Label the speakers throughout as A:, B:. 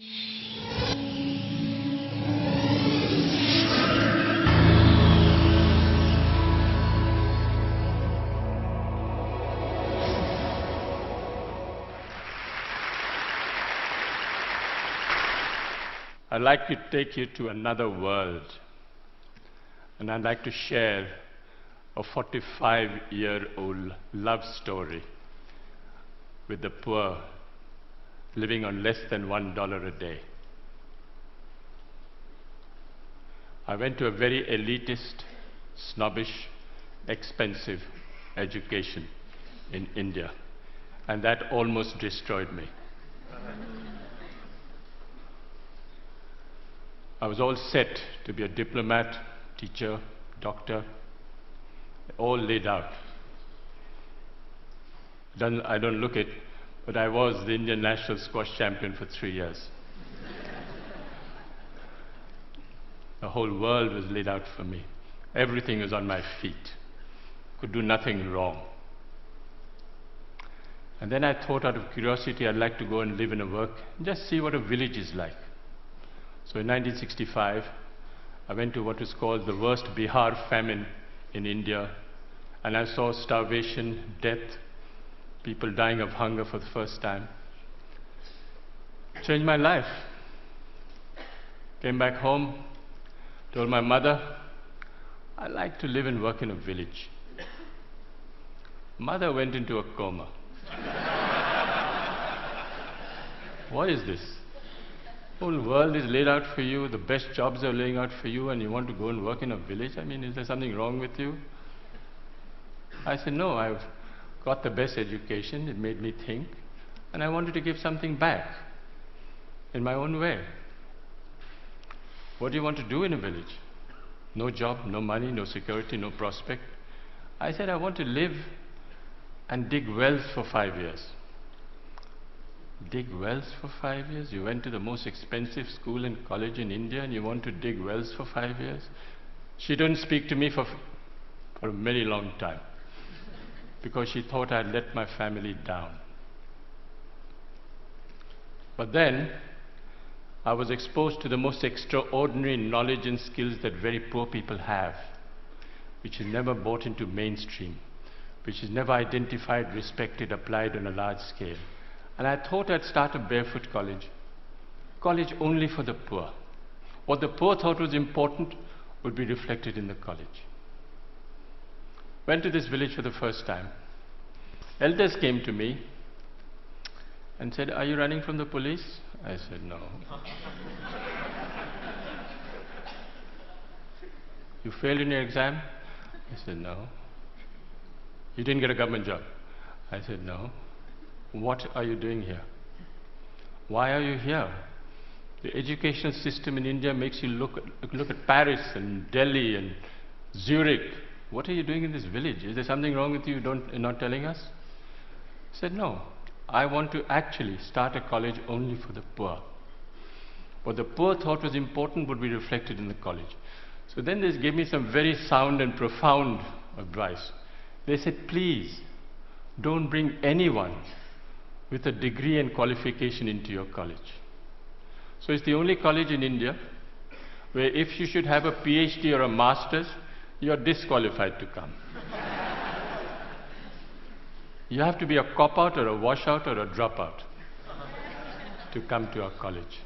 A: I'd like to take you to another world, and I'd like to share a 45-year-old love story with the poor living on less than $1 a day. I went to a very elitist, snobbish, expensive education in India, and that almost destroyed me. I was all set to be a diplomat, teacher, doctor, all laid out. I don't look it, but I was the Indian national squash champion for 3 years. The whole world was laid out for me. Everything was on my feet. Could do nothing wrong. And then I thought, out of curiosity, I'd like to go and live and work, just see what a village is like. So in 1965, I went to what is called the worst Bihar famine in India, and I saw starvation, death, people dying of hunger for the first time. Changed my life. Came back home, told my mother, I like to live and work in a village. Mother went into a coma. What is this? The whole world is laid out for you, the best jobs are laying out for you, and you want to go and work in a village? I mean, is there something wrong with you? I said, no, I've got the best education, it made me think, and I wanted to give something back in my own way. What do you want to do in a village? No job, no money, no security, no prospect. I said, I want to live and dig wells for 5 years. Dig wells for 5 years? You went to the most expensive school and college in India and you want to dig wells for 5 years? She didn't speak to me for a very long time because she thought I'd let my family down. But then I was exposed to the most extraordinary knowledge and skills that very poor people have, which is never brought into mainstream, which is never identified, respected, applied on a large scale. And I thought I'd start a barefoot college only for the poor. What the poor thought was important would be reflected in the college. Went to this village for the first time. Elders came to me and said, are you running from the police? I said, no. You failed in your exam? I said, no. You didn't get a government job? I said, no. What are you doing here? Why are you here? The educational system in India makes you look at Paris and Delhi and Zurich. What are you doing in this village? Is there something wrong with you you're not telling us? I said, no. I want to actually start a college only for the poor. What the poor thought was important would be reflected in the college. So then they gave me some very sound and profound advice. They said, please, don't bring anyone with a degree and qualification into your college. So it's the only college in India where if you should have a PhD or a master's, you are disqualified to come. You have to be a cop-out or a washout or a dropout to come to our college.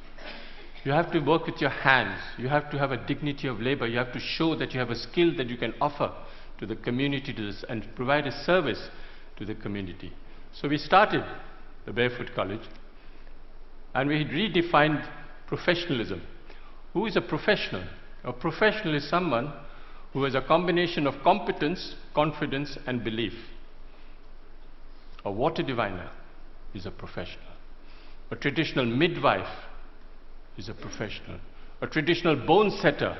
A: You have to work with your hands. You have to have a dignity of labor. You have to show that you have a skill that you can offer to the community and provide a service to the community. So we started the Barefoot College and we redefined professionalism. Who is a professional? A professional is someone who has a combination of competence, confidence and belief. A water diviner is a professional. A traditional midwife is a professional. A traditional bone setter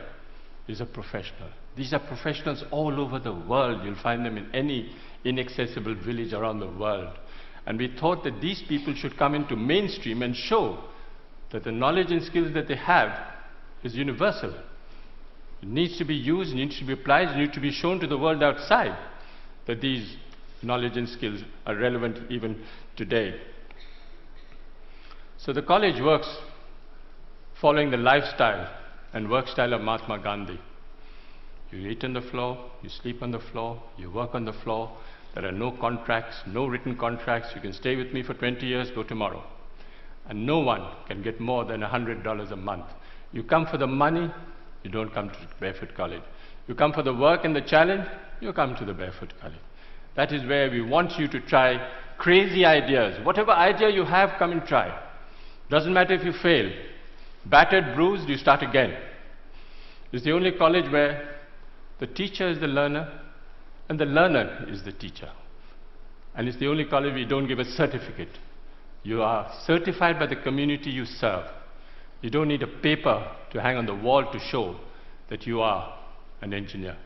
A: is a professional. These are professionals all over the world. You'll find them in any inaccessible village around the world. And we thought that these people should come into mainstream and show that the knowledge and skills that they have is universal. It needs to be used, it needs to be applied, it needs to be shown to the world outside that these knowledge and skills are relevant even today. So the college works following the lifestyle and work style of Mahatma Gandhi. You eat on the floor, you sleep on the floor, you work on the floor. There are no contracts, no written contracts. You can stay with me for 20 years, go tomorrow. And no one can get more than $100 a month. You come for the money, you don't come to Barefoot College. You come for the work and the challenge, you come to the Barefoot College. That is where we want you to try crazy ideas. Whatever idea you have, come and try. Doesn't matter if you fail. Battered, bruised, you start again. It's the only college where the teacher is the learner and the learner is the teacher. And it's the only college we don't give a certificate. You are certified by the community you serve. You don't need a paper to hang on the wall to show that you are an engineer.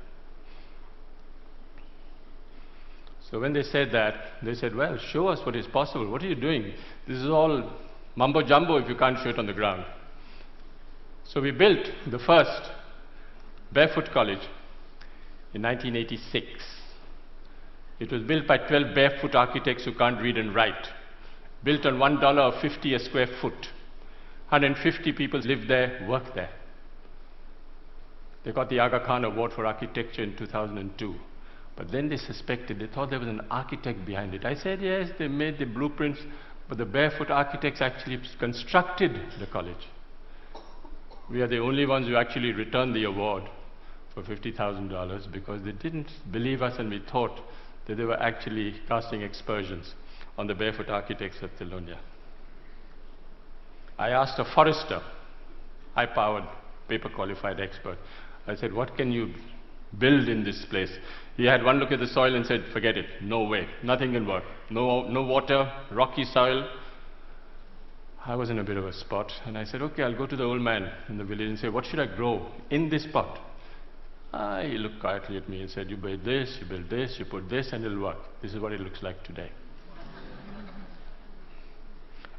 A: So when they said that, they said, well, show us what is possible. What are you doing? This is all mumbo jumbo if you can't show it on the ground. So we built the first Barefoot College in 1986. It was built by 12 barefoot architects who can't read and write. Built on $1.50 a square foot. 150 people lived there, worked there. They got the Aga Khan Award for Architecture in 2002. But then they suspected, they thought there was an architect behind it. I said, yes, they made the blueprints, but the barefoot architects actually constructed the college. We are the only ones who actually returned the award for $50,000 because they didn't believe us and we thought that they were actually casting aspersions on the barefoot architects of Telonia. I asked a forester, high-powered, paper-qualified expert. I said, what can you build in this place? He had one look at the soil and said, forget it, no way, nothing can work. No water, rocky soil. I was in a bit of a spot and I said, okay, I'll go to the old man in the village and say, what should I grow in this pot? He looked quietly at me and said, you build this, you put this and it'll work. This is what it looks like today.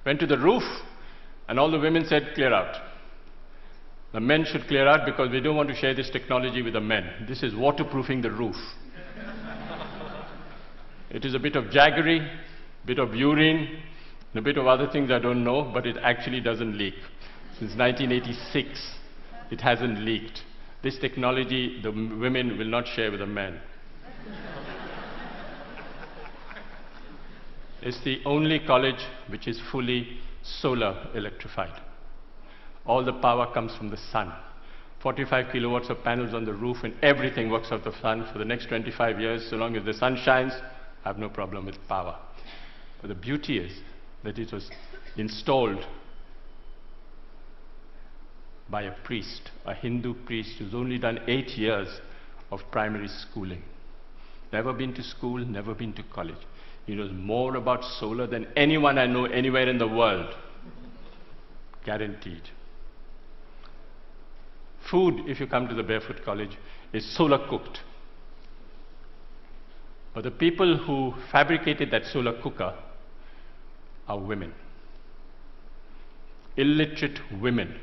A: Went to the roof and all the women said, clear out. The men should clear out because we don't want to share this technology with the men. This is waterproofing the roof. It is a bit of jaggery, a bit of urine, and a bit of other things I don't know, but it actually doesn't leak. Since 1986, it hasn't leaked. This technology, the women will not share with the men. It's the only college which is fully solar electrified. All the power comes from the sun. 45 kilowatts of panels on the roof and everything works off the sun for the next 25 years. So long as the sun shines, I have no problem with power. But the beauty is that it was installed by a priest, a Hindu priest who's only done 8 years of primary schooling. Never been to school, never been to college. He knows more about solar than anyone I know anywhere in the world. Guaranteed. Food, if you come to the Barefoot College, is solar cooked. But the people who fabricated that solar cooker are women. Illiterate women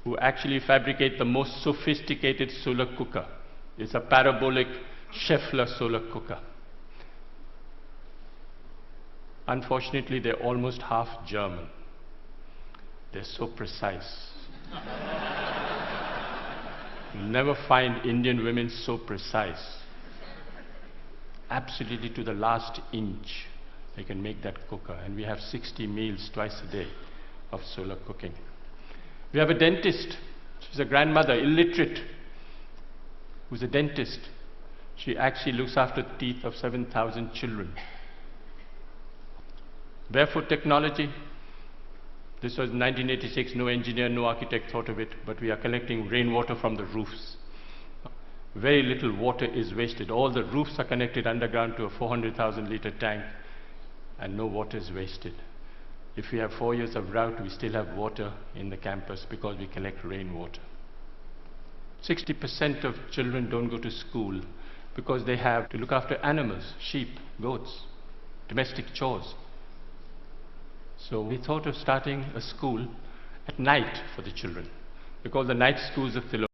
A: who actually fabricate the most sophisticated solar cooker. It's a parabolic Scheffler solar cooker. Unfortunately, they're almost half German. They're so precise. You'll never find Indian women so precise. Absolutely to the last inch, they can make that cooker. And we have 60 meals twice a day of solar cooking. We have a dentist. She's a grandmother, illiterate, who's a dentist. She actually looks after the teeth of 7,000 children. Barefoot technology. This was 1986, no engineer, no architect thought of it, but we are collecting rainwater from the roofs. Very little water is wasted. All the roofs are connected underground to a 400,000 liter tank, and no water is wasted. If we have 4 years of drought, we still have water in the campus because we collect rainwater. 60% of children don't go to school because they have to look after animals, sheep, goats, domestic chores. So we thought of starting a school at night for the children. We call the night schools of Telonia.